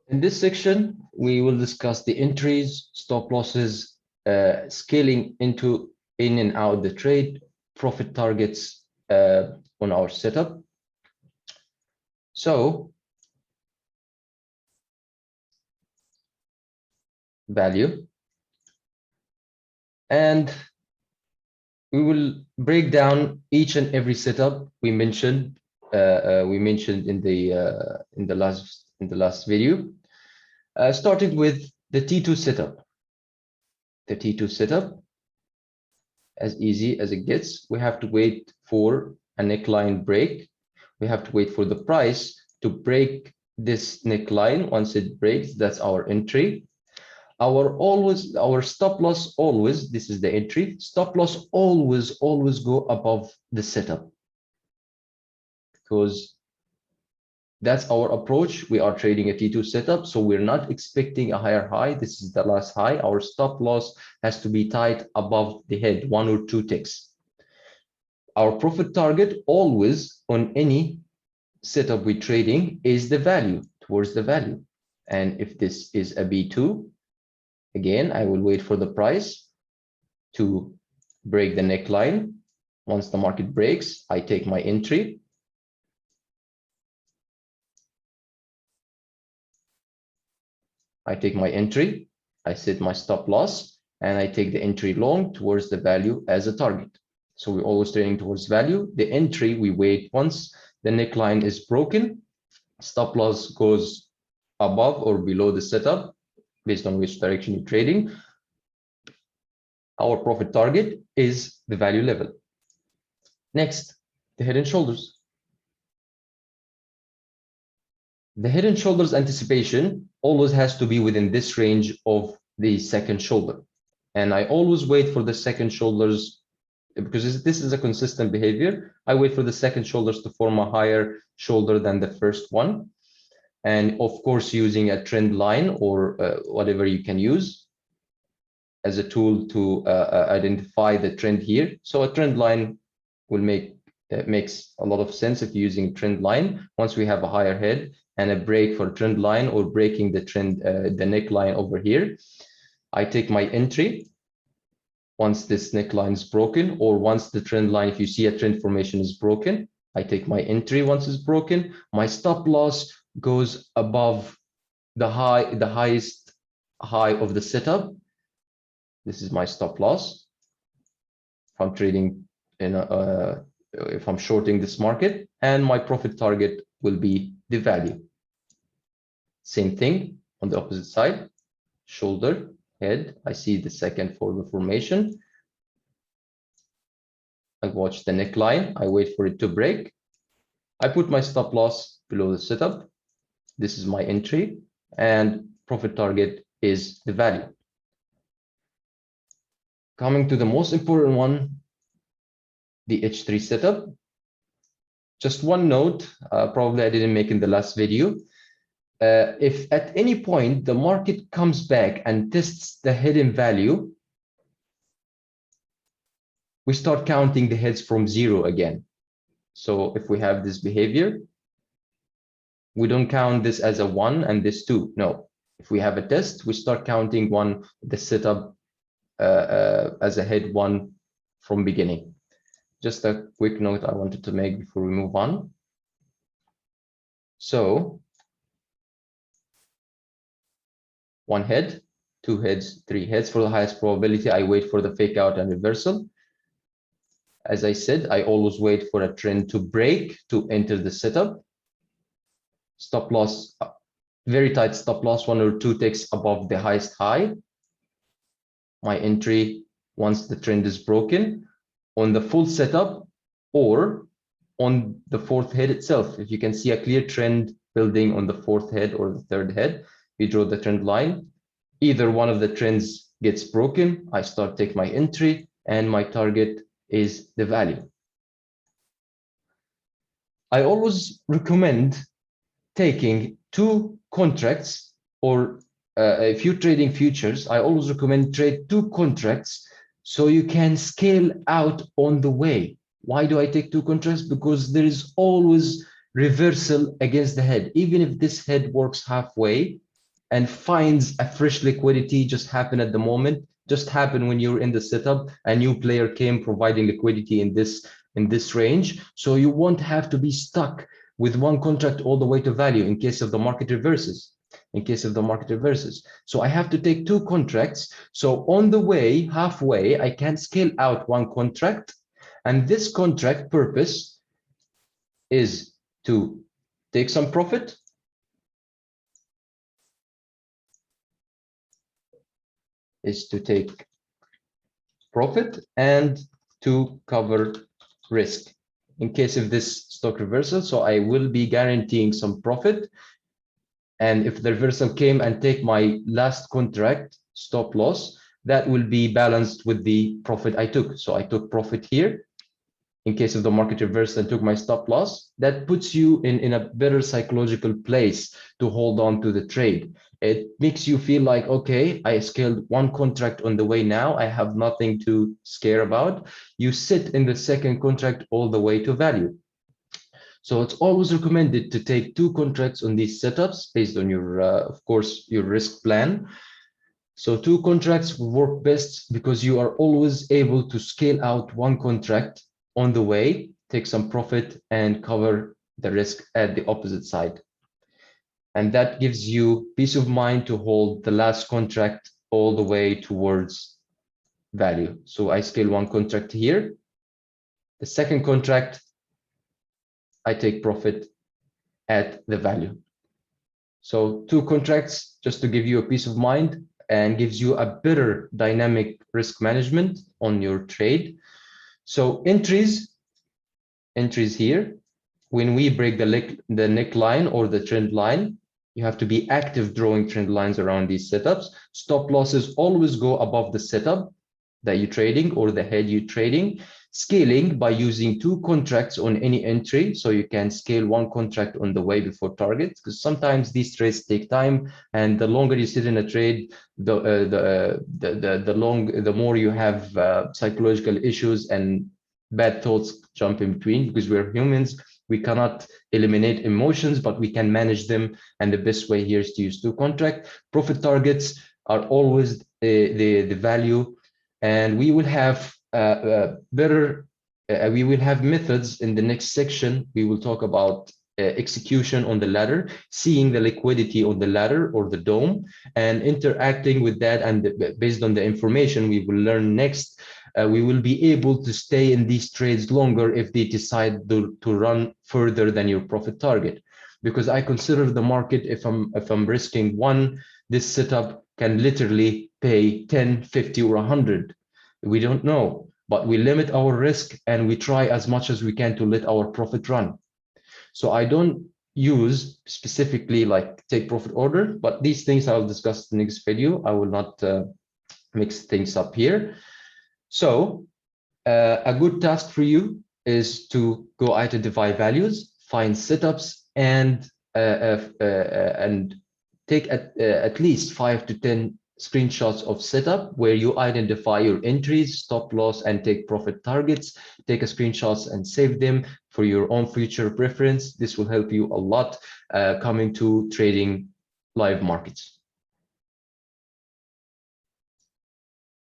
In this section, we will discuss the entries, stop losses, scaling into in and out the trade, profit targets on our setup. So, value. And we will break down each and every setup we mentioned in the last video. Started with the T2 setup. The T2 setup, as easy as it gets. We have to wait for a neckline break. We have to wait for the price to break this neckline. Once it breaks, that's our entry. Our stop loss always, this is the entry, stop loss always go above the setup, because that's our approach. We are trading a T2 setup, so we're not expecting a higher high. This is the last high. Our stop loss has to be tight above the head, 1 or 2 ticks. Our profit target always on any setup we're trading is the value, towards the value. And if this is a B2, again, I will wait for the price to break the neckline. Once the market breaks, I take my entry. I set my stop loss, and I take the entry long towards the value as a target. So we're always trading towards value. The entry, we wait once the neckline is broken, stop loss goes above or below the setup, based on which direction you're trading. Our profit target is the value level. Next, the head and shoulders. The head and shoulders anticipation always has to be within this range of the second shoulder. And I always wait for the second shoulders, because this is a consistent behavior. I wait for the second shoulders to form a higher shoulder than the first one. And of course, using a trend line or whatever you can use as a tool to identify the trend here. So a trend line will makes a lot of sense if you're using a trend line. Once we have a higher head and a break for trend line, or breaking the trend, the neckline over here, I take my entry once this neckline is broken, or once the trend line, if you see a trend formation is broken, I take my entry once it's broken. My stop loss goes above the highest high of the setup. This is my stop loss. If I'm trading in if I'm shorting this market, and my profit target will be the value. Same thing on the opposite side, shoulder, head. I see the second for the formation. I watch the neckline. I wait for it to break. I put my stop loss below the setup. This is my entry, and profit target is the value. Coming to the most important one, the H3 setup. Just one note, probably I didn't make in the last video. If at any point the market comes back and tests the hidden value, we start counting the heads from 0 again. So if we have this behavior, we don't count this as a 1 and this 2. No, if we have a test, we start counting the setup as a head 1 from beginning. Just a quick note I wanted to make before we move on. So 1 head, 2 heads, 3 heads. For the highest probability, I wait for the fake out and reversal. As I said, I always wait for a trend to break to enter the setup. Stop loss, very tight stop loss, 1 or 2 ticks above the highest high. My entry once the trend is broken on the full setup or on the 4th head itself. If you can see a clear trend building on the 4th head or the 3rd head, we draw the trend line. Either one of the trends gets broken, I start take my entry, and my target is the value. I always recommend taking 2 contracts, or if you're trading futures, I always recommend trade 2 contracts so you can scale out on the way. Why do I take 2 contracts? Because there is always reversal against the head. Even if this head works halfway, and finds a fresh liquidity just happen at the moment, just happen when you're in the setup, a new player came providing liquidity in this range. So you won't have to be stuck with one contract all the way to value in case of the market reverses. So I have to take two contracts. So on the way, halfway, I can scale out one contract. And this contract purpose is to take some profit, and to cover risk in case of this stock reversal. So I will be guaranteeing some profit. And if the reversal came and take my last contract stop loss, that will be balanced with the profit I took. So I took profit here in case of the market reversal and took my stop loss. That puts you in a better psychological place to hold on to the trade. It makes you feel like, okay, I scaled one contract on the way now. I have nothing to scare about. You sit in the second contract all the way to value. So it's always recommended to take two contracts on these setups based on your, of course, your risk plan. So two contracts work best because you are always able to scale out one contract on the way, take some profit, and cover the risk at the opposite side. And that gives you peace of mind to hold the last contract all the way towards value. So I scale one contract here. The second contract, I take profit at the value. So two contracts just to give you a peace of mind and gives you a better dynamic risk management on your trade. So entries here, when we break the neckline or the trend line, you have to be active drawing trend lines around these setups. Stop losses always go above the setup that you're trading or the head you're trading. Scaling by using two contracts on any entry, so you can scale one contract on the way before target, because sometimes these trades take time, and the longer you sit in a trade, the more you have psychological issues and bad thoughts jump in between, because we're humans. We cannot eliminate emotions, but we can manage them, and the best way here is to use two contracts. Profit targets are always the value, and we will have we will have methods in the next section. We will talk about execution on the ladder, seeing the liquidity on the ladder or the dome, and interacting with that. And based on the information we will learn next, we will be able to stay in these trades longer if they decide to run further than your profit target. Because I consider the market, if I'm risking one, this setup can literally pay 10, 50, or 100. We don't know, but we limit our risk and we try as much as we can to let our profit run. So I don't use specifically like take profit order, but these things I'll discuss in the next video. I will not mix things up here. So a good task for you is to go identify values, find setups, and take at least 5 to 10 screenshots of setup where you identify your entries, stop loss, and take profit targets. Take a screenshots and save them for your own future preference. This will help you a lot coming to trading live markets.